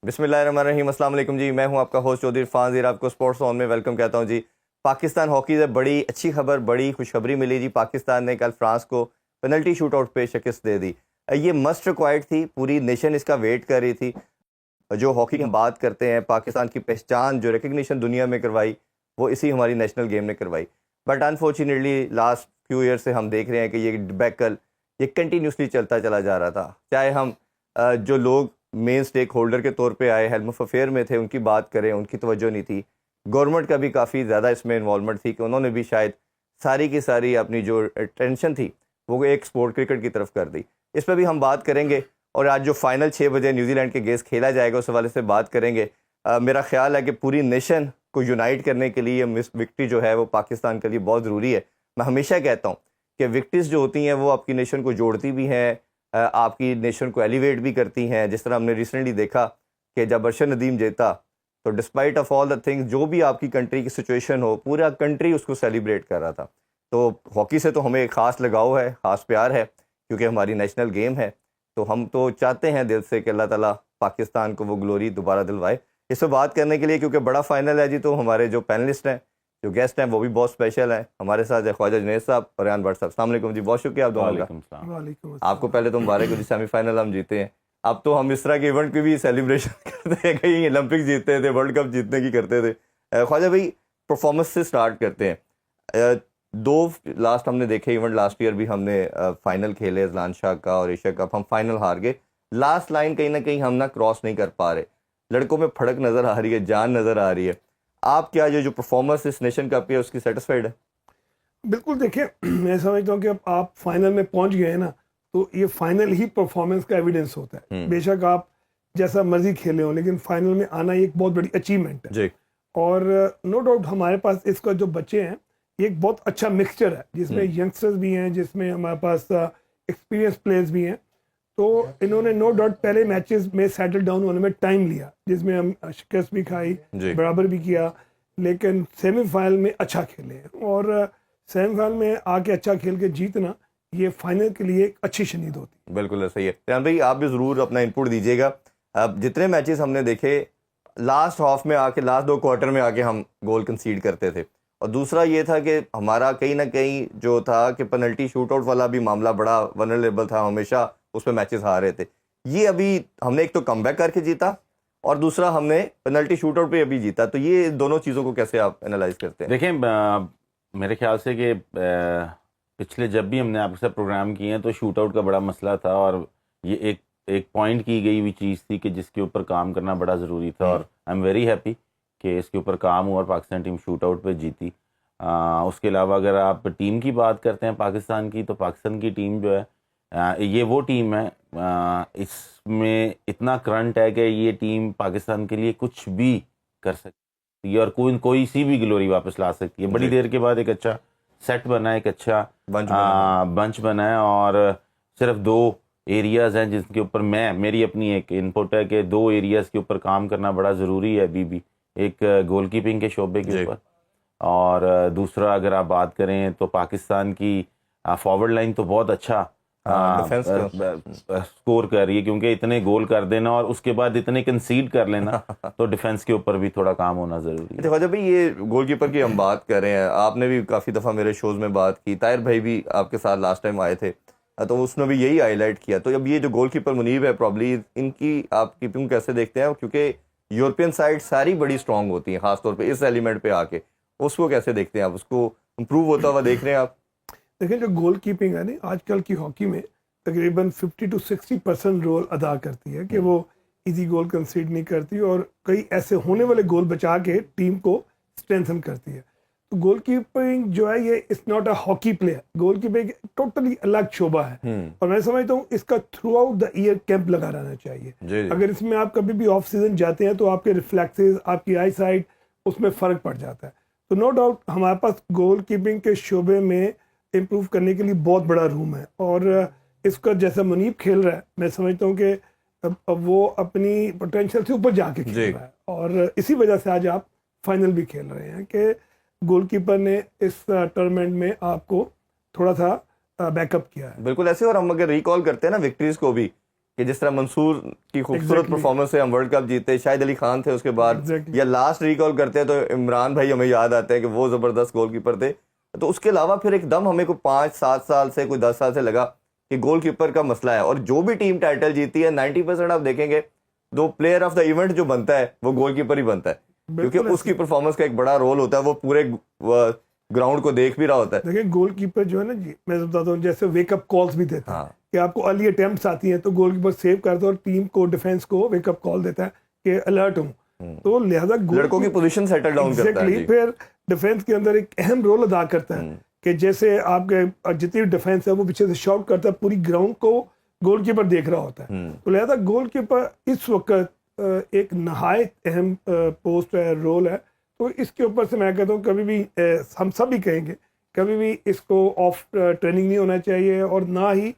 بسم اللہ الرحمن الرحیم. السلام علیکم جی. میں ہوں آپ کا ہوسٹ چودھری عرفان زیر. آپ کو سپورٹس آن میں ویلکم کہتا ہوں جی. پاکستان ہاکی سے بڑی اچھی خبر, بڑی خوشخبری ملی جی. پاکستان نے کل فرانس کو پینلٹی شوٹ آؤٹ پہ شکست دے دی. یہ مسٹ ریکوائرڈ تھی, پوری نیشن اس کا ویٹ کر رہی تھی. جو ہاکی کی ہم بات کرتے ہیں, پاکستان کی پہچان جو ریکگنیشن دنیا میں کروائی وہ اسی ہماری نیشنل گیم نے کروائی. But unfortunately last few year سے ہم دیکھ رہے ہیں کہ یہ ڈبیکل یہ کنٹینیوسلی چلتا چلا جا رہا تھا. چاہے ہم جو لوگ مین سٹیک ہولڈر کے طور پہ آئے ہیلم آف افیئر میں تھے ان کی بات کریں, ان کی توجہ نہیں تھی. گورنمنٹ کا بھی کافی زیادہ اس میں انوالومنٹ تھی کہ انہوں نے بھی شاید ساری کی ساری اپنی جو ٹینشن تھی وہ ایک سپورٹ کرکٹ کی طرف کر دی. اس پہ بھی ہم بات کریں گے, اور آج جو فائنل 6 بجے نیوزی لینڈ کے گیس کھیلا جائے گا اس حوالے سے بات کریں گے. میرا خیال ہے کہ پوری نیشن کو یونائٹ کرنے کے لیے وکٹری جو ہے وہ پاکستان کے لیے بہت ضروری ہے. میں ہمیشہ کہتا ہوں کہ وکٹریز جو ہوتی ہیں وہ آپ کی نیشن کو جوڑتی بھی ہیں, آپ کی نیشن کو ایلیویٹ بھی کرتی ہیں. جس طرح ہم نے ریسنٹلی دیکھا کہ جب ارشد ندیم جیتا تو despite of all the things, جو بھی آپ کی کنٹری کی سچویشن ہو, پورا کنٹری اس کو سیلیبریٹ کر رہا تھا. تو ہاکی سے تو ہمیں ایک خاص لگاؤ ہے, خاص پیار ہے, کیونکہ ہماری نیشنل گیم ہے. تو ہم تو چاہتے ہیں دل سے کہ اللہ تعالیٰ پاکستان کو وہ گلوری دوبارہ دلوائے. اس پہ بات کرنے کے لیے کیونکہ بڑا فائنل ہے جی, تو ہمارے جو پینلسٹ ہیں, جو گیسٹ ہیں, وہ بھی بہت اسپیشل ہیں. ہمارے ساتھ خواجہ جنید صاحب اور ریان بٹ صاحب. السلام علیکم جی, بہت شکریہ آپ دونوں کا. آپ کو پہلے تو مبارک ہو جی, سیمی فائنل ہم جیتے ہیں. اب تو ہم اس طرح کے ایونٹ کی بھی سیلیبریشن کرتے ہیں, کہیں اولمپک جیتتے تھے, ورلڈ کپ جیتنے کی کرتے تھے. خواجہ بھائی پرفارمنس سے سٹارٹ کرتے ہیں. دو لاسٹ ہم نے دیکھے ایونٹ, لاسٹ ایئر بھی ہم نے فائنل کھیلے اذلان شاہ کا اور ایشیا کپ, ہم فائنل ہار گئے. لاسٹ لائن کہیں نہ کہیں ہم نہ کراس نہیں کر پا رہے. لڑکوں میں پھڑک نظر آ رہی ہے, جان نظر آ رہی ہے. آپ کیا جو پرفارمنس اس نیشن کپ ہے اس کی سیٹسفائیڈ ہے؟ بالکل. دیکھیں, میں سمجھتا ہوں کہ اب آپ فائنل میں پہنچ گئے ہیں نا, تو یہ فائنل ہی پرفارمنس کا ایویڈنس ہوتا ہے. بے شک آپ جیسا مرضی کھیلے ہوں, لیکن فائنل میں آنا یہ ایک بہت بڑی اچیومنٹ ہے جی. اور نو ڈاؤٹ ہمارے پاس اس کا جو بچے ہیں یہ ایک بہت اچھا مکسچر ہے, جس میں ینگسٹرز بھی ہیں, جس میں ہمارے پاس ایکسپیرینس پلیئرز بھی ہیں. تو انہوں نے نو ڈاؤٹ پہلے میچز میں سیٹل ڈاؤن ہونے میں ٹائم لیا, جس میں ہم شکست بھی کھائی, برابر بھی کیا, لیکن سیمی فائنل میں اچھا کھیلے. اور سیمی فائنل میں آ کے اچھا کھیل کے جیتنا یہ فائنل کے لیے ایک اچھی شنید ہوتی ہے. بالکل صحیح ہے. ریان بھائی آپ بھی ضرور اپنا انپٹ دیجیے گا. اب جتنے میچز ہم نے دیکھے, لاسٹ ہاف میں آ کے, لاسٹ 2 کوارٹر میں آ کے ہم گول کنسیڈ کرتے تھے, اور دوسرا یہ تھا کہ ہمارا کہیں نہ کہیں جو تھا کہ پینلٹی شوٹ آؤٹ والا بھی معاملہ بڑا ونرلیبل تھا, ہمیشہ اس پہ میچز ہار رہے تھے. یہ ابھی ہم نے ایک تو کم بیک کر کے جیتا, اور دوسرا ہم نے پینلٹی شوٹ آؤٹ پہ ابھی جیتا. تو یہ دونوں چیزوں کو کیسے آپ انالائز کرتے ہیں؟ دیکھیں, میرے خیال سے کہ پچھلے جب بھی ہم نے آپ کے ساتھ پروگرام کیے ہیں تو شوٹ آؤٹ کا بڑا مسئلہ تھا, اور یہ ایک پوائنٹ کی گئی ہوئی چیز تھی کہ جس کے اوپر کام کرنا بڑا ضروری تھا. اور آئی ایم ویری ہیپی کہ اس کے اوپر کام ہوا اور پاکستان ٹیم شوٹ آؤٹ پہ جیتی. اس کے علاوہ اگر آپ ٹیم کی بات کرتے ہیں پاکستان کی, تو پاکستان کی ٹیم جو ہے یہ وہ ٹیم ہے, اس میں اتنا کرنٹ ہے کہ یہ ٹیم پاکستان کے لیے کچھ بھی کر سکتی ہے, اور کوئی سی بھی گلوری واپس لا سکتی ہے. بڑی دیر کے بعد ایک اچھا سیٹ بنا ہے, ایک اچھا بنچ بنا ہے, اور صرف 2 ایریاز ہیں جن کے اوپر میری اپنی ایک انپٹ ہے کہ 2 ایریاز کے اوپر کام کرنا بڑا ضروری ہے ابھی بھی. ایک گول کیپنگ کے شعبے کے اوپر, اور دوسرا اگر آپ بات کریں تو پاکستان کی فارورڈ لائن تو بہت اچھا سکور کر رہی ہے, کیونکہ اتنے گول کر دینا اور اس کے بعد اتنے کنسیڈ کر لینا, تو ڈیفنس کے اوپر بھی تھوڑا کام ہونا ضروری ہے. دیکھو جب یہ گول کیپر کی ہم بات کر رہے ہیں, آپ نے بھی کافی دفعہ میرے شوز میں بات کی, طاہر بھائی بھی آپ کے ساتھ لاسٹ ٹائم آئے تھے, تو اس نے بھی یہی ہائی لائٹ کیا. تو اب یہ جو گول کیپر منیب ہے پرابلی, ان کی آپ کیپنگ کیسے دیکھتے ہیں؟ کیونکہ یورپین سائڈ ساری بڑی اسٹرانگ ہوتی ہیں, خاص طور پہ اس ایلیمنٹ پہ آ کے, اس کو کیسے دیکھتے ہیں آپ؟ اس کو امپروو ہوتا ہوا دیکھ رہے ہیں آپ؟ دیکھیں, جو گول کیپنگ ہے نا آج کل کی ہاکی میں تقریباً 50 to 60% رول ادا کرتی ہے, کہ وہ ایزی گول کنسیڈ نہیں کرتی اور کئی ایسے ہونے والے گول بچا کے ٹیم کو اسٹرینتھن کرتی ہے. تو گول کیپنگ جو ہے یہ it's not a hockey player, goal keeping totally الگ شعبہ ہے. اور میں سمجھتا ہوں اس کا throughout the year camp لگا رہنا چاہیے. اگر اس میں آپ کبھی بھی آف سیزن جاتے ہیں تو آپ کے ریفلیکسز, آپ کی آئی سائٹ, اس میں فرق پڑ جاتا ہے. تو نو ڈاؤٹ ہمارے پاس گول کیپنگ کے شعبے میں امپروو کرنے کے لیے بہت بڑا روم ہے, اور اس کا جیسا منیب کھیل رہا ہے میں سمجھتا ہوں کہ اب وہ اپنی پوٹینشیل سے اوپر جا کے کھیل رہا ہے, اور اسی وجہ سے آج آپ فائنل بھی کھیل رہے ہیں کہ گول کیپر نے اس ٹورنامنٹ میں آپ کو تھوڑا سا بیک اپ کیا ہے. بالکل ایسے. اور ہم اگر ریکال کرتے ہیں نا وکٹریز کو بھی, کہ جس طرح منصور کی خوبصورت پرفارمنس سے ہم ورلڈ کپ جیتے, شاہد علی خان تھے اس کے بعد, یا لاسٹ ریکال کرتے ہیں تو عمران بھائی ہمیں یاد آتے ہیں کہ وہ زبردست گول کیپر تھے. تو اس کے علاوہ پھر ایک دم ہمیں کوئی 5-7 سال سے کوئی 10 سال سے لگا کہ گول کیپر کا مسئلہ ہے. اور جو بھی ٹیم ٹائٹل جیتی ہے 90% آپ دیکھیں گے دو پلیئر آف دا ایونٹ جو بنتا ہے وہ گول کیپر ہی بنتا ہے, کیونکہ اس کی پرفارمنس کا ایک بڑا رول ہوتا ہے, وہ پورے گراؤنڈ کو دیکھ بھی رہا ہوتا ہے. دیکھیں گول کیپر جو ہے نا جی, میں بتاتا ہوں جیسے ویک اپ کالز بھی دیتا ہے کہ آپ کو ارلی اٹیمپٹس آتی ہیں تو گول کیپر سیو کرتا ہے اور ٹیم کو ڈیفینس کو ویک اپ کال دیتا ہے کہ الرٹ ہوں. تو لہذا لڑکوں کی پوزیشن سیٹل ڈاؤن کرتا ہے, پھر ڈیفینس کے اندر ایک اہم رول ادا کرتا ہے کہ جیسے آپ کے جتنی بھی ڈیفینس ہے وہ پیچھے سے شاؤٹ کرتا ہے, پوری گراؤنڈ کو گول کیپر دیکھ رہا ہوتا ہے. تو لہذا گول کیپر اس وقت ایک نہایت اہم پوسٹ ہے, رول ہے. تو اس کے اوپر سے میں کہتا ہوں کبھی بھی ہم سب بھی کہیں گے کبھی بھی اس کو آف ٹریننگ نہیں ہونا چاہیے, اور نہ ہی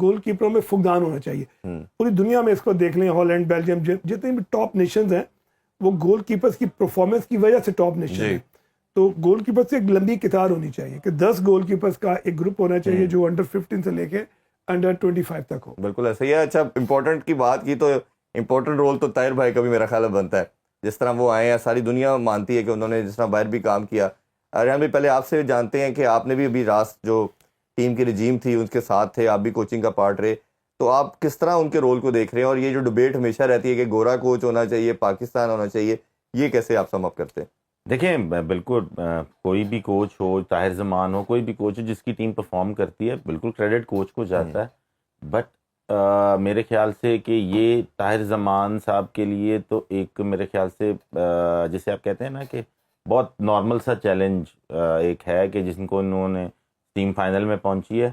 گول کیپروں میں فقدان ہونا چاہیے. پوری دنیا میں اس کو دیکھ لیں, ہالینڈ, بیلجیم, جتنے بھی ٹاپ نیشنز ہیں وہ گول کیپرز کی پرفارمنس کی وجہ سے ٹاپ نیشن ہیں. تو گول کیپر سے ایک لمبی قطار ہونی چاہیے کہ 10 گول کیپرز کا ایک گروپ ہونا چاہیے جو انڈر 15 سے لے کے انڈر 25 تک ہو. بالکل ایسا ہی ہے. اچھا, امپورٹنٹ کی بات کی تو امپورٹنٹ رول تو طاہر بھائی کا بھی میرا خیال ہے بنتا ہے. جس طرح وہ آئے ہیں, ساری دنیا مانتی ہے کہ انہوں نے جس طرح باہر بھی کام کیا. ریحان بھی پہلے آپ سے جانتے ہیں کہ آپ نے بھی ابھی راست جو ٹیم کی رجیم تھی ان کے ساتھ تھے, آپ بھی کوچنگ کا پارٹ رہے, تو آپ کس طرح ان کے رول کو دیکھ رہے ہیں؟ اور یہ جو ڈبیٹ ہمیشہ رہتی ہے کہ گورا کوچ ہونا چاہیے, پاکستان ہونا چاہیے, یہ کیسے آپ سم اپ کرتے ہیں؟ دیکھیں بالکل کوئی بھی کوچ ہو, طاہر زمان ہو, کوئی بھی کوچ ہو جس کی ٹیم پرفارم کرتی ہے بالکل کریڈٹ کوچ کو جاتا ہے. بٹ میرے خیال سے کہ یہ طاہر زمان صاحب کے لیے تو ایک میرے خیال سے جسے آپ کہتے ہیں نا کہ بہت نارمل سا چیلنج ایک ہے کہ جن کو انہوں نے ٹیم فائنل میں پہنچی ہے.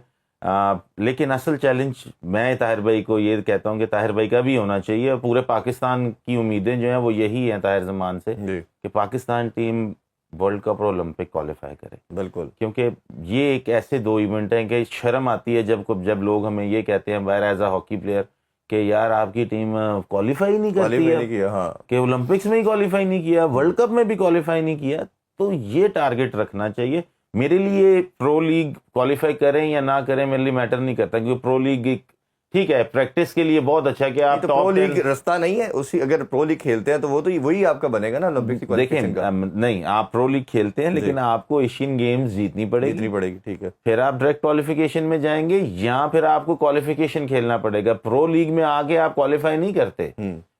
لیکن اصل چیلنج میں طاہر بھائی کو یہ کہتا ہوں کہ طاہر بھائی کا بھی ہونا چاہیے. پورے پاکستان کی امیدیں جو ہیں وہ یہی ہیں طاہر زمان سے کہ پاکستان ٹیم ورلڈ کپ اور اولمپک کوالیفائی کرے. بالکل, کیونکہ یہ ایک ایسے دو ایونٹ ہیں کہ شرم آتی ہے جب لوگ ہمیں یہ کہتے ہیں باہر ایز اے ہاکی پلیئر کہ یار آپ کی ٹیم کوالیفائی نہیں کرتی ہے, کہ اولمپکس میں ہی کوالیفائی نہیں کیا, ورلڈ کپ میں بھی کوالیفائی نہیں کیا. تو یہ ٹارگٹ رکھنا چاہیے. میرے لیے پرو لیگ کوالیفائی کریں یا نہ کریں میرے لیے میٹر نہیں کرتا, کیونکہ پرو لیگ ایک ٹھیک ہے پریکٹس کے لیے بہت اچھا کہ آپ پرو لیگ رستہ نہیں ہے اسی, اگر پرو لیگ کھیلتے ہیں تو وہ تو وہی آپ کا بنے گا نا اولمپک کی کوالیفیکیشن کا. نہیں, آپ پرو لیگ کھیلتے ہیں لیکن آپ کو ایشین گیمز جیتنی پڑے گی. ٹھیک ہے, پھر آپ ڈائریکٹ کوالیفیکیشن میں جائیں گے, یا پھر آپ کو کوالیفیکیشن کھیلنا پڑے گا. پرو لیگ میں آگے آپ کوالیفائی نہیں کرتے.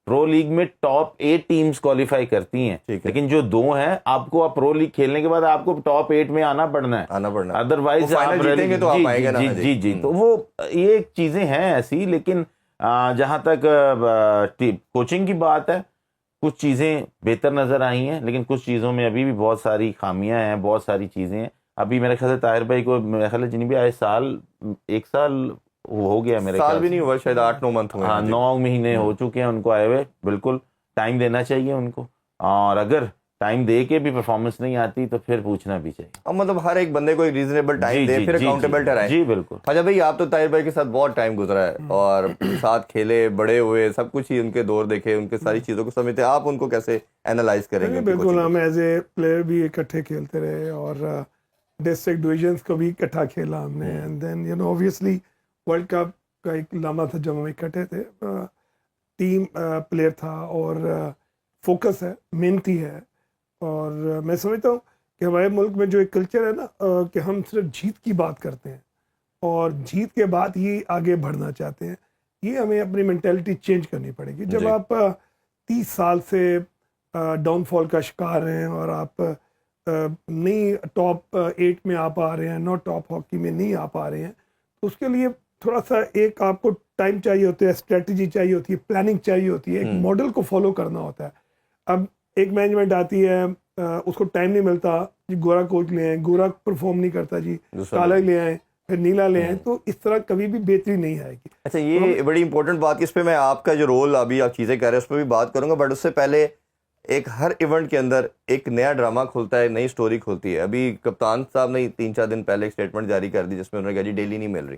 پرو لیگ میں ٹاپ 8 ٹیمز کوالیفائی کرتی ہیں, لیکن جو 2 ہیں آپ کو پرو لیگ کھیلنے کے بعد آپ کو ٹاپ 8 میں آنا پڑنا ہے, ادروائز جی. تو وہ یہ ایک چیزیں ہیں ایسی. لیکن جہاں تک کوچنگ کی بات ہے, کچھ چیزیں بہتر نظر آئی ہیں, لیکن کچھ چیزوں میں ابھی بھی بہت ساری خامیاں ہیں, بہت ساری چیزیں ہیں. ابھی میرے خیال سے طاہر بھائی کو میرے خیال ہے جنہیں بھی آئے ایک سال ہو گیا, میرے سال بھی نہیں ہوا, شاید 8-9 منتھ ہوئے. ہاں 9 مہینے ہو چکے ہیں ان کو آئے ہوئے. بالکل ٹائم دینا چاہیے ان کو, اور اگر ٹائم دے کے بھی پرفارمنس نہیں آتی تو پھر پوچھنا بھی چاہیے. اب مطلب ہر ایک بندے کو ایک ریزنیبل ٹائم دے, پھر اکاؤنٹیبل ٹھہرائیں. جی بالکل. اچھا بھائی, آپ تو طاہر بھائی کے ساتھ بہت ٹائم گزرا ہے اور ساتھ کھیلے, بڑے ہوئے, سب کچھ ہی ان کے دور دیکھے, ان کے ساری چیزوں کو سمجھتے, آپ ان کو کیسے اینالائز کریں گے؟ بالکل, ہم ایز اے پلیئر بھی اکٹھے کھیلتے رہے اور ڈسٹرکٹ ڈویژنس کو بھی اکٹھا کھیلا ہم نے. And then obviously world cup کا ایک لمحہ تھا جب ہم اکٹھے تھے. ٹیم پلیئر تھا اور فوکس ہے, محنتی ہے, اور میں سمجھتا ہوں کہ ہمارے ملک میں جو ایک کلچر ہے نا کہ ہم صرف جیت کی بات کرتے ہیں اور جیت کے بعد ہی آگے بڑھنا چاہتے ہیں. یہ ہمیں اپنی مینٹیلٹی چینج کرنی پڑے گی. جب آپ 30 سال سے ڈاؤن فال کا شکار ہیں اور آپ نہیں ٹاپ 8 میں آ پا رہے ہیں, ناٹ ٹاپ ہاکی میں نہیں آ پا رہے ہیں, تو اس کے لیے تھوڑا سا ایک آپ کو ٹائم چاہیے ہوتا ہے, اسٹریٹجی چاہیے ہوتی ہے, پلاننگ چاہیے ہوتی ہے, ایک ماڈل کو فالو کرنا ہوتا ہے. اب ایک مینجمنٹ آتی ہے, اس کو ٹائم نہیں ملتا, جی گورا کوچ لے آئیں, گورا پرفارم نہیں کرتا, جی کالا لے آئیں, پھر نیلا لے آئیں, تو اس طرح کبھی بھی بہتری نہیں آئے گی. اچھا, یہ بڑی امپورٹنٹ بات, اس پہ میں آپ کا جو رول ابھی آپ چیزیں کہہ رہے ہیں اس پہ بھی بات کروں گا, بٹ اس سے پہلے ایک ہر ایونٹ کے اندر ایک نیا ڈرامہ کھلتا ہے, نئی سٹوری کھلتی ہے. ابھی کپتان صاحب نے 3-4 دن پہلے ایک اسٹیٹمنٹ جاری کر دی جس میں انہوں نے کہا جی ڈیلی نہیں مل رہی,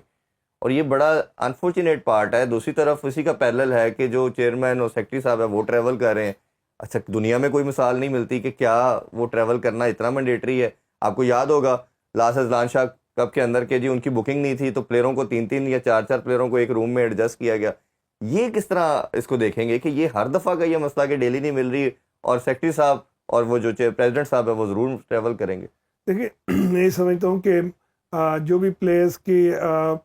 اور یہ بڑا انفارچونیٹ پارٹ ہے. دوسری طرف اسی کا پیرلل ہے کہ جو چیئرمین اور سیکرٹری صاحب ہے وہ ٹریول کر رہے ہیں. اچھا, دنیا میں کوئی مثال نہیں ملتی کہ کیا وہ ٹریول کرنا اتنا مینڈیٹری ہے. آپ کو یاد ہوگا لاسٹ اذلان شاہ کپ کے اندر کہ جی ان کی بکنگ نہیں تھی تو پلیئروں کو 3-3 یا 4-4 پلیئروں کو ایک روم میں ایڈجسٹ کیا گیا. یہ کس طرح اس کو دیکھیں گے کہ یہ ہر دفعہ کا یہ مسئلہ کہ ڈیلی نہیں مل رہی اور سیکٹری صاحب اور وہ جو پریزیڈنٹ صاحب ہے وہ ضرور ٹریول کریں گے؟ دیکھیے میں یہ سمجھتا ہوں کہ جو بھی پلیئرس کی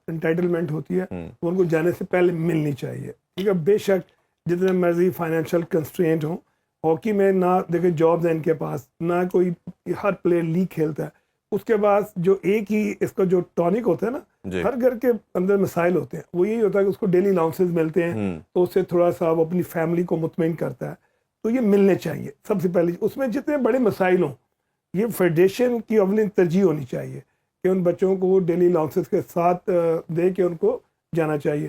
انٹائٹلمنٹ ہوتی ہے وہ ان کو جانے سے پہلے ملنی چاہیے، ٹھیک ہے. بے شک جتنے مرضی فائنینشیل کنسٹرینٹ ہوں، ہاکی میں نہ دیکھیں جابز ہیں ان کے پاس، نہ کوئی ہر پلیئر لیگ کھیلتا ہے. اس کے بعد جو ایک ہی اس کا جو ٹونک ہوتا ہے نا، ہر گھر کے اندر مسائل ہوتے ہیں، وہ یہی ہوتا ہے کہ اس کو ڈیلی الاؤنسز ملتے ہیں تو اس سے تھوڑا سا وہ اپنی فیملی کو مطمئن کرتا ہے. تو یہ ملنے چاہیے سب سے پہلے. اس میں جتنے بڑے مسائل ہوں یہ فیڈریشن کی اولین ترجیح ہونی چاہیے کہ ان بچوں کو ڈیلی الاؤنسز کے ساتھ دے کے ان کو جانا چاہیے.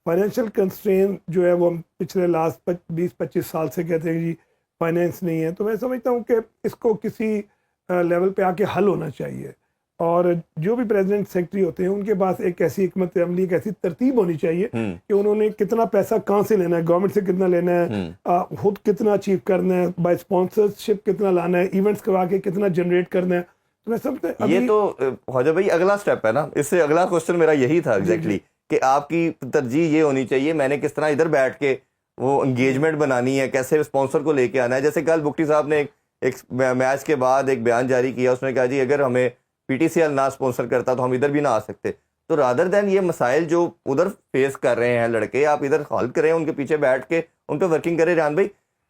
فائنینشیل کنسٹرین جو ہے وہ ہم پچھلے لاسٹ 20-25 سال سے کہتے ہیں جی فائنینس نہیں ہے، تو میں سمجھتا ہوں کہ اس کو کسی لیول پہ آ کے حل ہونا چاہیے. اور جو بھی پریزیڈنٹ سیکرٹری ہوتے ہیں ان کے پاس ایک ایسی حکمت عملی، ایک ایسی ترتیب ہونی چاہیے کہ انہوں نے کتنا پیسہ کہاں سے لینا ہے، گورنمنٹ سے کتنا لینا ہے، خود کتنا اچیو کرنا ہے، بائی اسپانسرشپ کتنا لانا ہے، ایونٹس کروا کے کتنا جنریٹ کرنا ہے. تو میں سمجھتا ہوں یہ تو خواجہ بھائی اگلا سٹیپ ہے نا، اس سے اگلا کوسچن میرا یہی تھا ایگزیکٹلی کہ آپ کی ترجیح یہ ہونی چاہیے میں نے کس طرح ادھر بیٹھ کے وہ انگیجمنٹ بنانی ہے، کیسے اسپانسر کو لے کے آنا ہے. جیسے کل بگٹی صاحب نے ایک میچ کے بعد ایک بیان جاری کیا، اس نے کہا جی اگر ہمیں پی ٹی سی ایل نہ اسپانسر کرتا تو ہم ادھر بھی نہ آ سکتے. تو رادر دین یہ مسائل جو ادھر فیس کر رہے ہیں لڑکے، آپ ادھر حل کریں، ان کے پیچھے بیٹھ کے ان پہ ورکنگ کریں. ریحان بھائی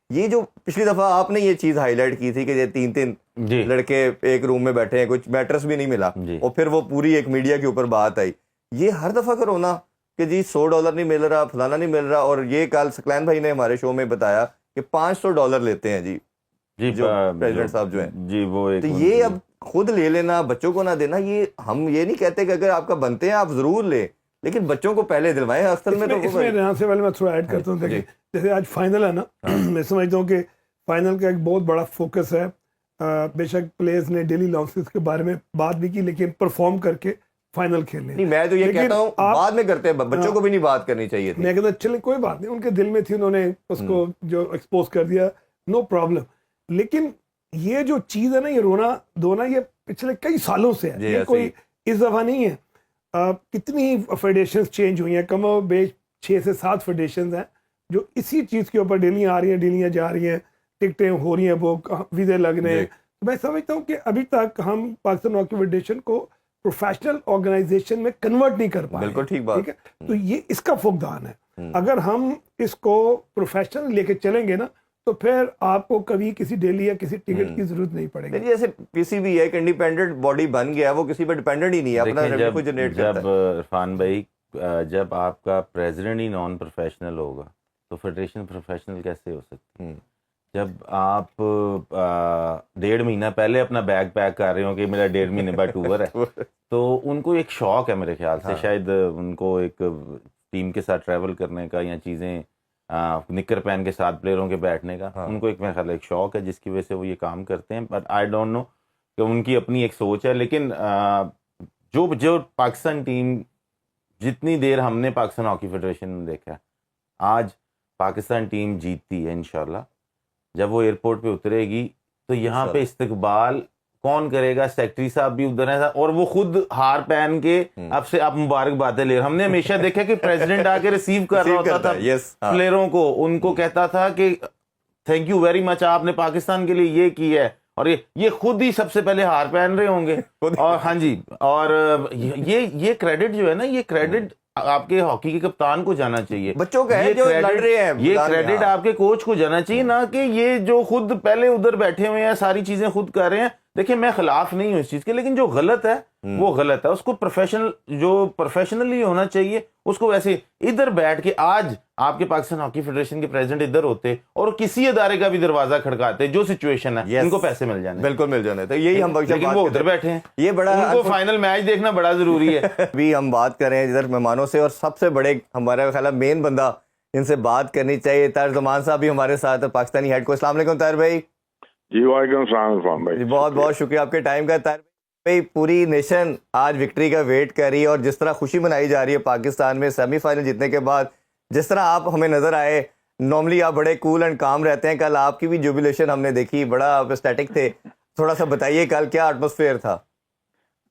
یہ جو پچھلی دفعہ آپ نے یہ چیز ہائی لائٹ کی تھی کہ یہ 3 لڑکے ایک روم میں بیٹھے ہیں، کچھ میٹرس بھی نہیں ملا، اور پھر وہ پوری ایک میڈیا کے اوپر بات آئی. یہ ہر دفعہ کا رونا کہ جی $100 نہیں مل رہا، فلانا نہیں مل رہا. اور یہ کل سکلین بھائی نے ہمارے شو میں بتایا کہ $500 لیتے ہیں جی جو پریزیڈنٹ صاحب جو ہیں جی وہ. تو یہ اب خود لے لینا، بچوں کو نہ دینا. یہ ہم یہ نہیں کہتے کہ اگر آپ کا بنتے ہیں آپ ضرور لیں، لیکن بچوں کو پہلے دلوائیں. اصل میں تو اس میں ریحان سے پہلے میں تھوڑا ایڈ کرتا ہوں. دیکھیں جیسے آج فائنل ہے نا، میں سمجھتا ہوں کہ فائنل کا ایک بہت بڑا فوکس ہے. بے شک پلیئرز نے ڈیلی الاؤنسز کے بارے میں بات بھی کی، لیکن پرفارم کر کے فائنل کھیلنے. نہیں میں تو یہ کہتا ہوں بعد میں کرتے ہیں، بچوں کو بھی نہیں بات کرنی چاہیے تھی. میں کہتا چلیں کوئی بات نہیں، ان کے دل میں تھی، انہوں نے اس کو جو ایکسپوز کر دیا، نو پرابلم. لیکن یہ جو چیز ہے نا، یہ رونا دھونا، یہ پچھلے کئی سالوں سے ہے، یہ کوئی اس دفعہ نہیں ہے. کتنی فیڈریشنز چینج ہوئی ہیں، کم و بیش 6 سے 7 فیڈریشنز ہیں جو اسی چیز کے اوپر ڈیلیاں آ رہی ہیں، ڈیلیاں جا رہی ہیں، ٹکٹیں ہو رہی ہیں، وہ ویزے لگ رہے ہیں. میں سمجھتا ہوں کہ ابھی تک ہم پاکستان ہاکی فیڈریشن کو پروفیشنل آرگنائزیشن میں کنورٹ نہیں کر پائے. بالکل ٹھیک بات ہے. تو یہ اس کا فقدان ہے. اگر ہم اس کو پروفیشنل لے کے چلیں گے نا تو پھر آپ کو کبھی کسی ڈیلی یا کسی ٹکٹ کی ضرورت نہیں پڑے گی. جیسے کسی بھی ایک انڈیپینڈنٹ باڈی بن گیا، وہ کسی پہ ڈیپینڈنٹ ہی نہیں ہے، اپنا ریونیو کو جنریٹ کرتا ہے. جب عرفان بھائی جب آپ کا پریزیڈنٹ ہی نان پروفیشنل ہوگا تو فیڈریشن پروفیشنل کیسے ہو سکتی ہے؟ جب آپ 1.5 مہینہ پہلے اپنا بیگ پیک کر رہے ہو کہ میرا 1.5 مہینے بعد ٹور ہے، تو ان کو ایک شوق ہے میرے خیال سے، شاید ان کو ایک ٹیم کے ساتھ ٹریول کرنے کا یا چیزیں نکر پہن کے ساتھ پلیئروں کے بیٹھنے کا، ان کو ایک میرے خیال ایک شوق ہے جس کی وجہ سے وہ یہ کام کرتے ہیں. بٹ آئی ڈونٹ نو کہ ان کی اپنی ایک سوچ ہے. لیکن جو پاکستان ٹیم، جتنی دیر ہم نے پاکستان ہاکی فیڈریشن میں دیکھا، آج پاکستان ٹیم جیتتی ہے انشاءاللہ. جب وہ ایئرپورٹ پہ اترے گی تو یہاں پہ استقبال کون کرے گا؟ سیکٹری صاحب بھی ادھر ہیں اور وہ خود ہار پہن کے اب سے آپ مبارک باتیں لے رہے. ہم نے ہمیشہ دیکھا کہ پریزیڈنٹ آ کے ریسیو کر رہا ہوتا تھا پلیئروں کو، ان کو کہتا تھا کہ تھینک یو ویری مچ، آپ نے پاکستان کے لیے یہ کی ہے، اور یہ خود ہی سب سے پہلے ہار پہن رہے ہوں گے. اور ہاں جی، اور یہ کریڈٹ جو ہے نا، یہ کریڈٹ آپ کے ہاکی کے کپتان کو جانا چاہیے، بچوں کا ہے جو لڑ رہے ہیں. یہ کریڈٹ آپ کے کوچ کو جانا چاہیے، نہ کہ یہ جو خود پہلے ادھر بیٹھے ہوئے ہیں ساری چیزیں خود کر رہے ہیں. دیکھیں میں خلاف نہیں ہوں اس چیز کے، لیکن جو غلط ہے وہ غلط ہے. اس کو پروفیشنلی ہونا چاہیے. اس کو ویسے ادھر بیٹھ کے، آج آپ کے پاکستان ہاکی فیڈریشن کے پریزیڈنٹ ادھر ہوتے اور کسی ادارے کا بھی دروازہ کھڑکاتے، جو سچویشن ہے ان کو پیسے مل جانے، بالکل مل جانے. تو یہی ہم لیکن وہ ادھر بیٹھے ہیں، یہ بڑا ان کو فائنل میچ دیکھنا بڑا ضروری ہے. ابھی ہم بات کر رہے ہیں ادھر مہمانوں سے، اور سب سے بڑے ہمارا خیال مین بندہ ان سے بات کرنی چاہیے، طاہر زمان صاحب بھی ہمارے ساتھ پاکستانی ہیڈ کوچ. السلام علیکم طاہر بھائی. جی وعلیکم السلام عرفان بھائی، بہت بہت شکریہ آپ کے ٹائم کا. طاہر بھائی پوری نیشن آج وکٹری کا ویٹ کر رہی ہے، اور جس طرح خوشی منائی جا رہی ہے پاکستان میں سیمی فائنل جیتنے کے بعد، جس طرح آپ ہمیں نظر آئے، نارملی آپ بڑے کول اینڈ کام رہتے ہیں، کل آپ کی بھی جوبیلیشن ہم نے دیکھی، بڑا آپ اسٹیٹک تھے. تھوڑا سا بتائیے کل کیا ایٹماسفیئر تھا؟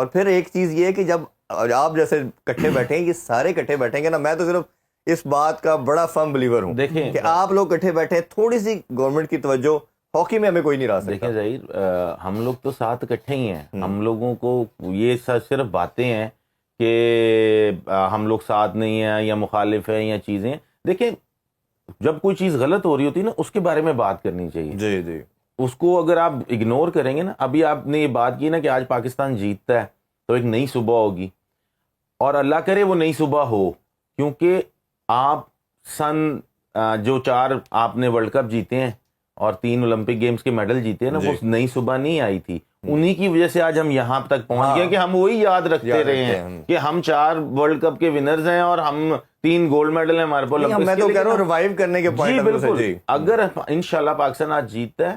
اور پھر ایک چیز یہ ہے کہ جب آپ جیسے کٹھے بیٹھے ہیں، یہ سارے کٹھے بیٹھیں گے نا، میں تو صرف اس بات کا بڑا فرم بلیور ہوں دیکھیں کہ آپ لوگ کٹھے بیٹھے ہیں، تھوڑی سی گورنمنٹ کی توجہ ہاکی میں ہمیں کوئی نہیں رہا سکتا. دیکھیں ظہیر، ہم لوگ تو ساتھ اکٹھے ہی ہیں. ہم لوگوں کو یہ صرف باتیں ہیں کہ ہم لوگ ساتھ نہیں ہیں یا مخالف ہیں یا چیزیں. دیکھیں جب کوئی چیز غلط ہو رہی ہوتی ہے نا، اس کے بارے میں بات کرنی چاہیے. جی جی، اس کو اگر آپ اگنور کریں گے نا، ابھی آپ نے یہ بات کی نا کہ آج پاکستان جیتتا ہے تو ایک نئی صبح ہوگی، اور اللہ کرے وہ نئی صبح ہو، کیونکہ آپ جو 4 آپ نے ورلڈ کپ جیتے ہیں اور 3 اولمپک گیمز کے میڈل جیتے ہیں نا، وہ نئی صبح نہیں آئی تھی. انہی کی وجہ سے آج ہم یہاں تک پہنچ گئے کہ ہم وہی یاد رکھتے رہے ہیں کہ ہم 4 ورلڈ کپ کے ونرز ہیں اور ہم 3 گولڈ میڈل ہیں ہمارے پاس. میں تو کہہ رہا ہوں ریوائیو کرنے کے پوائنٹ جی بالکل. اگر انشاءاللہ پاکستان آج جیتتا ہے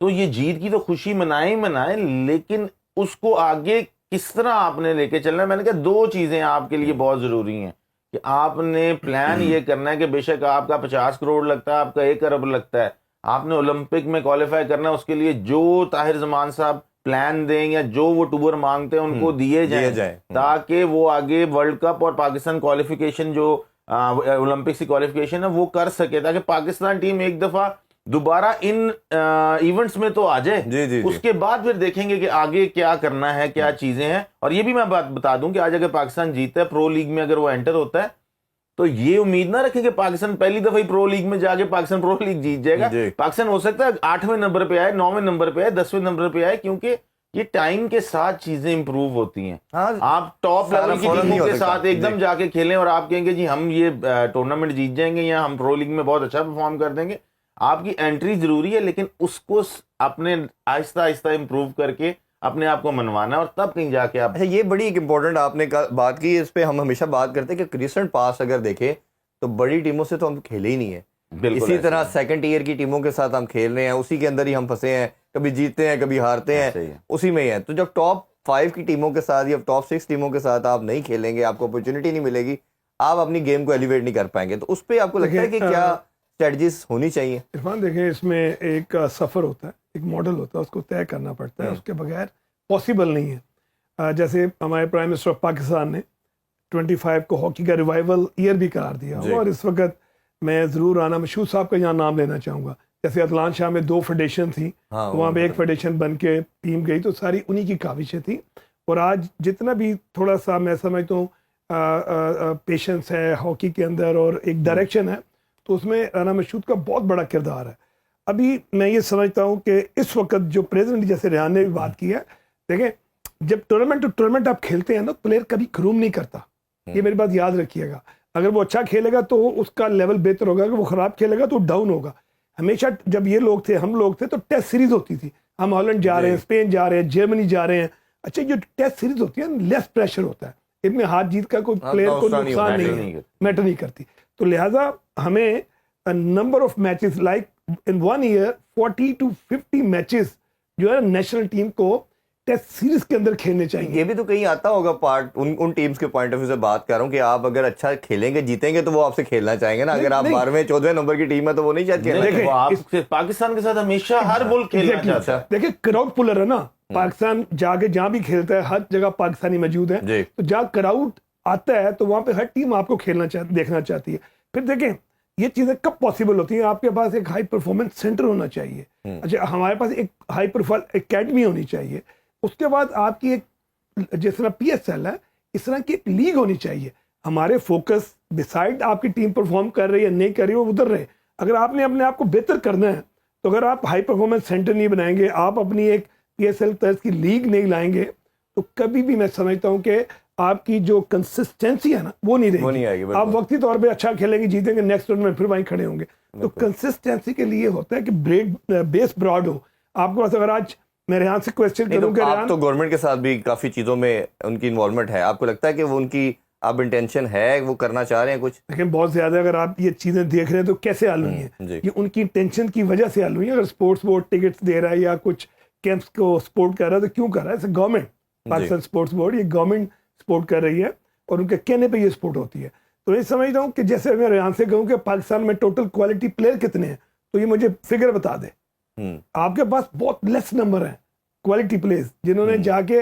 تو یہ جیت کی تو خوشی منائیں، لیکن اس کو آگے کس طرح آپ نے لے کے چلنا ہے. میں نے کہا 2 چیزیں آپ کے لیے بہت ضروری ہیں کہ آپ نے پلان یہ کرنا ہے کہ بے شک آپ کا 50 کروڑ لگتا ہے، آپ کا 1 ارب لگتا ہے، آپ نے اولمپک میں کوالیفائی کرنا ہے. اس کے لیے جو طاہر زمان صاحب پلان دیں یا جو وہ ٹور مانگتے ہیں ان کو دیے جائیں تاکہ وہ آگے ورلڈ کپ اور پاکستان کوالیفیکیشن جو اولمپکس کی کوالیفیکیشن ہے وہ کر سکے، تاکہ پاکستان ٹیم ایک دفعہ دوبارہ ان ایونٹس میں تو آ جائے. اس کے بعد پھر دیکھیں گے کہ آگے کیا کرنا ہے، کیا چیزیں ہیں. اور یہ بھی میں بات بتا دوں کہ آج اگر پاکستان جیتا ہے پرو لیگ میں، اگر وہ انٹر ہوتا ہے تو یہ امید نہ رکھیں کہ پاکستان پہلی دفعہ ہی پرو لیگ میں جا کے پاکستان پرو لیگ جیت جائے گا. پاکستان ہو سکتا ہے 8ویں نمبر پہ آئے، 9ویں نمبر پہ آئے، 10ویں نمبر پہ آئے، کیونکہ یہ ٹائم کے ساتھ چیزیں امپروو ہوتی ہیں. آپ ٹاپ لیول کی ٹیموں کے ساتھ ایک دم جا کے کھیلیں اور آپ کہیں گے جی ہم یہ ٹورنامنٹ جیت جائیں گے یا ہم پرو لیگ میں بہت اچھا پرفارم کر دیں گے. آپ کی انٹری ضروری ہے، لیکن اس کو اپنے آہستہ آہستہ امپروو کر کے اپنے آپ کو منوانا ہے، اور تب کہیں جا کے آپ. اچھا، یہ بڑی ایک امپورٹنٹ آپ نے بات کی، اس پہ ہم ہمیشہ بات کرتے ہیں کہ ریسنٹ پاس اگر دیکھیں تو بڑی ٹیموں سے تو ہم کھیلے ہی نہیں ہیں. اسی طرح سیکنڈ ایئر کی ٹیموں کے ساتھ ہم کھیل رہے ہیں، اسی کے اندر ہی ہم پھنسے ہیں، کبھی جیتتے ہیں کبھی ہارتے ہیں، اسی میں ہی ہیں. تو جب ٹاپ 5 کی ٹیموں کے ساتھ یا ٹاپ 6 ٹیموں کے ساتھ آپ نہیں کھیلیں گے، آپ کو اپرچونٹی نہیں ملے گی، آپ اپنی گیم کو ایلیویٹ نہیں کر پائیں گے. تو اس پہ آپ کو لگتا ہے کہ کیا اسٹریٹجیز ہونی چاہیے؟ عرفان دیکھیں، اس میں ایک سفر ہوتا ہے، ایک ماڈل ہوتا ہے، اس کو طے کرنا پڑتا ہے، اس کے بغیر پاسبل نہیں ہے. جیسے ہمارے پرائم منسٹر آف پاکستان نے 25 کو ہاکی کا ریوائول ایئر بھی قرار دیا، اور اس وقت میں ضرور رانا مشہور صاحب کا یہاں نام لینا چاہوں گا. جیسے اطلان شاہ میں 2 فیڈریشن تھی، وہاں پہ ایک فیڈریشن بن کے ٹیم گئی، تو ساری انہی کی کاوشیں تھیں. اور آج جتنا بھی تھوڑا سا میں سمجھتا ہوں پیشنس ہے ہاکی کے اندر اور ایک ڈائریکشن ہے، تو اس میں رانا مشہود کا بہت بڑا کردار ہے. ابھی میں یہ سمجھتا ہوں کہ اس وقت جو پریزنٹ، جیسے ریحان نے بھی بات کی ہے، دیکھیں جب ٹورنامنٹ ٹو ٹورنامنٹ آپ کھیلتے ہیں نا، پلیئر کبھی گروم نہیں کرتا. یہ میری بات یاد رکھیے گا. اگر وہ اچھا کھیلے گا تو اس کا لیول بہتر ہوگا، اگر وہ خراب کھیلے گا تو ڈاؤن ہوگا. ہمیشہ جب یہ لوگ تھے، ہم لوگ تھے، تو ٹیسٹ سیریز ہوتی تھی. ہم ہالینڈ جا رہے ہیں، اسپین جا رہے ہیں، جرمنی جا رہے ہیں. اچھا، جو ٹیسٹ سیریز ہوتی ہے لیس پریشر ہوتا ہے، ان میں ہار جیت کا کوئی پلیئر کو نقصان نہیں میٹر نہیں کرتی. تو لہٰذا ہمیں number of matches like in 1 year 40 to 50 matches جو ہے نیشنل ٹیم کو ٹیسٹ سیریز کے اندر کھیلنے چاہیے. یہ بھی تو کہیں آتا ہوگا پارٹ ان ٹیمز کے پوائنٹ آف ویو سے بات کر رہا ہوں کہ آپ اگر اچھا کھیلیں گے، جیتیں گے، تو وہ آپ سے کھیلنا چاہیں گے نا. اگر آپ 12ویں 14ویں نمبر کی ٹیم ہے تو وہ نہیں چاہتے کھیلنا. آپ پاکستان کے ساتھ ہمیشہ ہر ملک کھیلنا چاہتا ہے. دیکھیں کراؤڈ پولر ہے نا پاکستان، جا کے جہاں بھی کھیلتا ہے ہر جگہ پاکستانی موجود ہیں. تو جہاں کراؤڈ آتا ہے تو وہاں پہ ہر ٹیم آپ کو دیکھنا چاہتی ہے. پھر دیکھیں یہ چیزیں کب پاسبل ہوتی ہیں؟ آپ کے پاس ایک ہائی پرفارمنس سینٹر ہونا چاہیے. اچھا، ہمارے پاس ایک ہائی پروفائل اکیڈمی ہونی چاہیے. اس کے بعد آپ کی ایک جس طرح PSL ہے، اس طرح کی ایک لیگ ہونی چاہیے. ہمارے فوکس ڈیسائیڈ آپ کی ٹیم پرفارم کر رہی ہے نہیں کر رہی ہے وہ ادھر رہے. اگر آپ نے اپنے آپ کو بہتر کرنا ہے تو اگر آپ ہائی پرفارمنس سینٹر نہیں بنائیں گے، آپ اپنی ایک PSL طرز کی لیگ نہیں لائیں گے، تو کبھی بھی میں سمجھتا ہوں کہ آپ کی جو کنسسٹینسی ہے نا وہ نہیں رہے گی. آپ وقتی طور پہ اچھا کھیلیں گے، جیتیں گے، نیکسٹ راؤنڈ میں پھر وہیں کھڑے ہوں گے. تو کنسسٹینسی کے لیے ہوتا ہے کہ بیس براڈ ہو آپ کے پاس. اگر آج میں ریحان سے کویسچن کروں کہ آپ تو گورنمنٹ کے ساتھ بھی کافی چیزوں میں ان کی انوالومنٹ ہے، آپ کو لگتا ہے کہ وہ ان کی اب انٹینشن ہے، وہ کرنا چاہ رہے ہیں کچھ؟ لیکن بہت زیادہ اگر آپ یہ چیزیں دیکھ رہے ہیں تو کیسے حل ہوئی ہیں؟ یہ ان کی انٹینشن کی وجہ سے حل ہوئی ہیں. اگر اسپورٹس بورڈ ٹکٹس دے رہا ہے یا کچھ کیمپس کو سپورٹ کر رہا ہے تو کیوں کر رہا ہے؟ گورنمنٹ، پاکستان اسپورٹس بورڈ، یہ گورنمنٹ سپورٹ کر رہی ہے اور ان کے کہنے پہ یہ سپورٹ ہوتی ہے. تو یہ سمجھتا ہوں کہ جیسے میں ریحان سے کہوں کہ پاکستان میں ٹوٹل کوالٹی پلیئر کتنے ہیں، تو یہ مجھے فگر بتا دے. آپ کے پاس بہت لیس نمبر ہیں کوالٹی پلیئرز جنہوں نے جا کے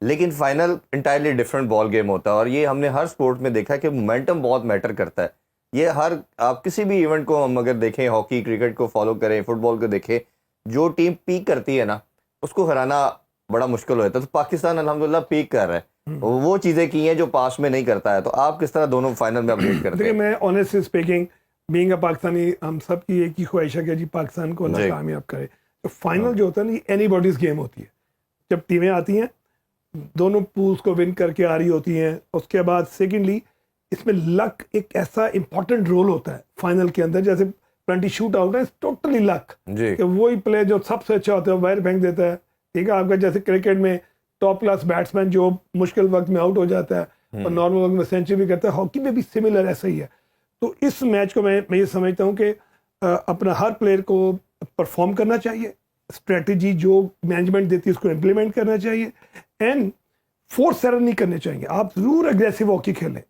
لیکن final entirely different ball game ہوتا ہے, اور یہ ہم نے ہر سپورٹ میں دیکھا کہ مومنٹم بہت میٹر کرتا ہے. یہ ہر آپ کسی بھی ایونٹ کو ہم اگر دیکھیں, ہاکی کرکٹ کو فالو کریں, فٹ بال کو دیکھیں, جو ٹیم پیک کرتی ہے نا اس کو ہرانا بڑا مشکل ہو جاتا ہے. تو پاکستان الحمدللہ پیک کر رہا ہے, وہ چیزیں کی ہیں جو پاس میں نہیں کرتا ہے. تو آپ کس طرح دونوں فائنل میں اپڈیٹ کرتے دیکھیں, ہیں؟ میں honestly speaking being a Pakistani, ہم سب کی ایک ہی خواہش ہے کہ جی پاکستان کو اللہ کامیاب کرے. تو فائنل جو ہوتا ہے نا, یہ اینی باڈیز گیم ہوتی ہے. جب ٹیمیں آتی ہیں دونوں پولز کو ون کر کے آ رہی ہوتی ہیں, اس کے بعد سیکنڈلی اس میں لک ایک ایسا امپورٹنٹ رول ہوتا ہے فائنل کے اندر. جیسے پلنٹی شوٹ آؤٹ ہے, ٹوٹلی لک, جی کہ وہی پلے جو سب سے اچھا ہوتا ہے وہ باہر پھینک دیتا ہے. ٹھیک ہے, آپ کا جیسے کرکٹ میں ٹاپ کلاس بیٹسمین جو مشکل وقت میں آؤٹ ہو جاتا ہے اور نارمل وقت میں سینچری بھی کرتا ہے, ہاکی میں بھی سملر ایسا ہی ہے. تو اس میچ کو میں یہ سمجھتا ہوں کہ اپنا ہر پلیئر کو پرفارم کرنا چاہیے, اسٹریٹجی جو مینجمنٹ دیتی ہے اس کو امپلیمنٹ کرنا چاہیے, اینڈ فورس ایرر نہیں کرنے چاہیے. آپ ضرور اگریسو ہاکی کھیلیں,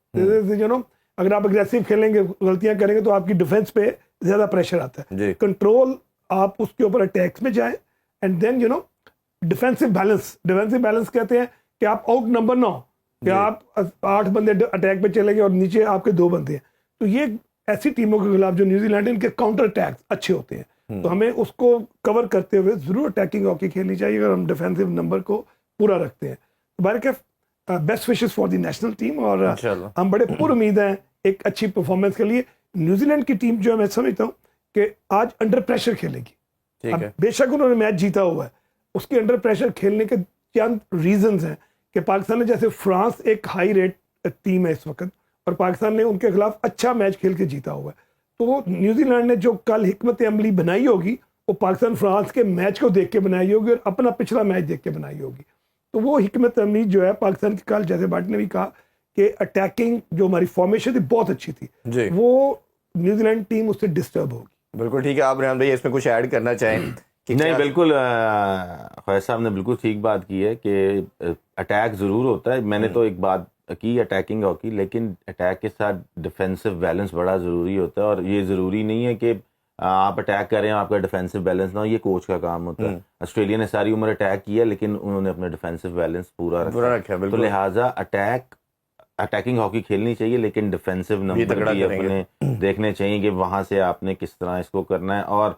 اگر آپ اگریسو کھیلیں گے, غلطیاں کریں گے تو آپ کی ڈیفینس پہ زیادہ پریشر آتا ہے. کنٹرول, آپ اس کے اوپر اٹیکس میں جائیں, اینڈ دین ڈیفینسو بیلنس کہتے ہیں کہ آپ آؤٹ نمبر نہ ہو, کہ آپ 8 بندے اٹیک پہ چلے گئے اور نیچے آپ کے 2 بندے ہیں. تو یہ ایسی ٹیموں کے خلاف جو نیوزی لینڈ, ان کے کاؤنٹر اٹیکس اچھے ہوتے ہیں. تو ہمیں اس کو کور کرتے ہوئے ضرور اٹیکنگ ہاکی کھیلنی چاہیے اگر ہم ڈیفینسو نمبر کو پورا رکھتے ہیں. Best wishes for the national team, اور ہم بڑے پر امید ہیں ایک اچھی پرفارمنس کے لیے. نیوزی لینڈ کی ٹیم جو ہے, میں سمجھتا ہوں کہ آج انڈر پریشر کھیلے گی. اب بے شک انہوں نے میچ جیتا ہوا ہے, اس کے انڈر پریشر کھیلنے کے چند ریزنز ہیں کہ پاکستان نے, جیسے فرانس ایک ہائی ریٹ ٹیم ہے اس وقت, اور پاکستان نے ان کے خلاف اچھا میچ کھیل کے جیتا ہوا ہے. تو نیوزی لینڈ نے جو کل حکمت عملی بنائی ہوگی وہ پاکستان فرانس کے میچ کو دیکھ کے بنائی ہوگی, اور اپنا پچھلا میچ دیکھ کے بنائی ہوگی. تو وہ حکمت عملی جو ہے پاکستان کی, کل جیسے بھاٹ نے بھی کہا کہ اٹیکنگ جو ہماری فارمیشن تھی بہت اچھی تھی, وہ نیوزی لینڈ ٹیم اس سے ڈسٹرب ہوگی. بالکل ٹھیک ہے. آپ ریحان بھائی اس میں کچھ ایڈ کرنا چاہیں؟ نہیں, بالکل خواجہ صاحب نے بالکل ٹھیک بات کی ہے کہ اٹیک ضرور ہوتا ہے. میں نے تو ایک بات کی اٹیکنگ ہاکی, لیکن اٹیک کے ساتھ ڈیفینسو بیلنس بڑا ضروری ہوتا ہے. اور یہ ضروری نہیں ہے کہ آپ اٹیک کریں آپ کا ڈیفینسو بیلنس نہ ہو, یہ کوچ کا کام ہوتا ہے. آسٹریلیا نے ساری عمر اٹیک کیا لیکن انہوں نے اپنا ڈیفینسو بیلنس پورا رکھا. تو لہٰذا اٹیکنگ ہاکی کھیلنی چاہیے, لیکن ڈیفینسو نمبر بھی اپنے دیکھنے چاہیے کہ وہاں سے آپ نے کس طرح اس کو کرنا ہے. اور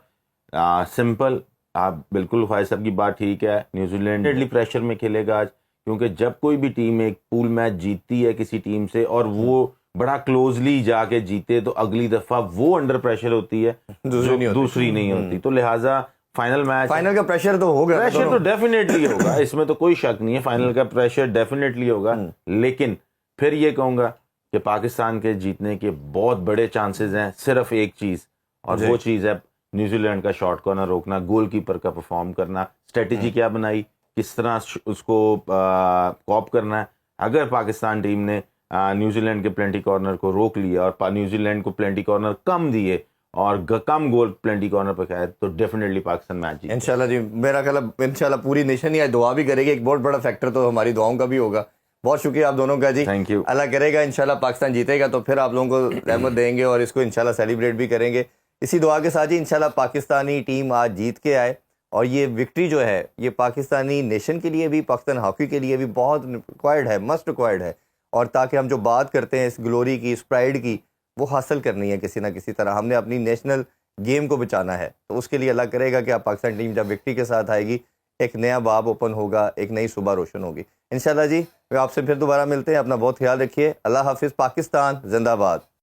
سمپل, آپ بالکل خواہش صاحب کی بات ٹھیک ہے, نیوزی لینڈ ڈیڈلی پریشر میں کھیلے گا آج, کیونکہ جب کوئی بھی ٹیم ایک پول میچ جیتتی ہے کسی ٹیم سے اور وہ بڑا کلوزلی جا کے جیتے, تو اگلی دفعہ وہ انڈر پریشر ہوتی ہے, دوسری نہیں ہوتی. تو لہٰذا فائنل میچ, فائنل کا پریشر تو ہوگا, پریشر تو ڈیفینیٹلی ہوگا, اس میں تو کوئی شک نہیں ہے, فائنل کا پریشر ڈیفینیٹلی ہوگا. لیکن پھر یہ کہوں گا کہ پاکستان کے جیتنے کے بہت بڑے چانسز ہیں, صرف ایک چیز, اور وہ چیز ہے نیوزی لینڈ کا شاٹ کارنر روکنا, گول کیپر کا پرفارم کرنا, اسٹریٹجی کیا بنائی, کس طرح اس کو کاپ کرنا ہے. اگر پاکستان ٹیم نے نیوزی لینڈ کے پلینٹی کارنر کو روک لیا اور نیوزی لینڈ کو پلینٹی کارنر کم دیے اور کم گول پلینٹی کارنر پہ کھائے, تو ڈیفینیٹلی پاکستان میچ جیتے. انشاءاللہ جی, میرا خیال ہے انشاءاللہ پوری نیشن یہ دعا بھی کرے گی. ایک بہت بڑا فیکٹر تو ہماری دعاؤں کا بھی ہوگا. بہت شکریہ آپ دونوں کا جی, تھینک یو. اللہ کرے گا انشاءاللہ پاکستان جیتے گا تو پھر آپ لوگوں کو رحمت دیں گے اور اس کو انشاءاللہ سیلیبریٹ بھی کریں گے. اسی دعا کے ساتھ ہی انشاءاللہ پاکستانی ٹیم آج جیت کے آئے, اور یہ وکٹری جو ہے یہ پاکستانی نیشن کے لیے بھی, پاکستان ہاکی کے لیے بھی بہت ریکوائرڈ ہے, مسٹ ریکوائرڈ ہے. اور تاکہ ہم جو بات کرتے ہیں اس گلوری کی, اس پرائڈ کی, وہ حاصل کرنی ہے کسی نہ کسی طرح. ہم نے اپنی نیشنل گیم کو بچانا ہے, تو اس کے لیے اللہ کرے گا کہ آپ پاکستان ٹیم جب وکٹری کے ساتھ آئے گی, ایک نیا باب اوپن ہوگا, ایک نئی صبح روشن ہوگی انشاءاللہ جی. آپ سے پھر دوبارہ ملتے ہیں, اپنا بہت خیال رکھیے. اللہ حافظ. پاکستان زندہ باد.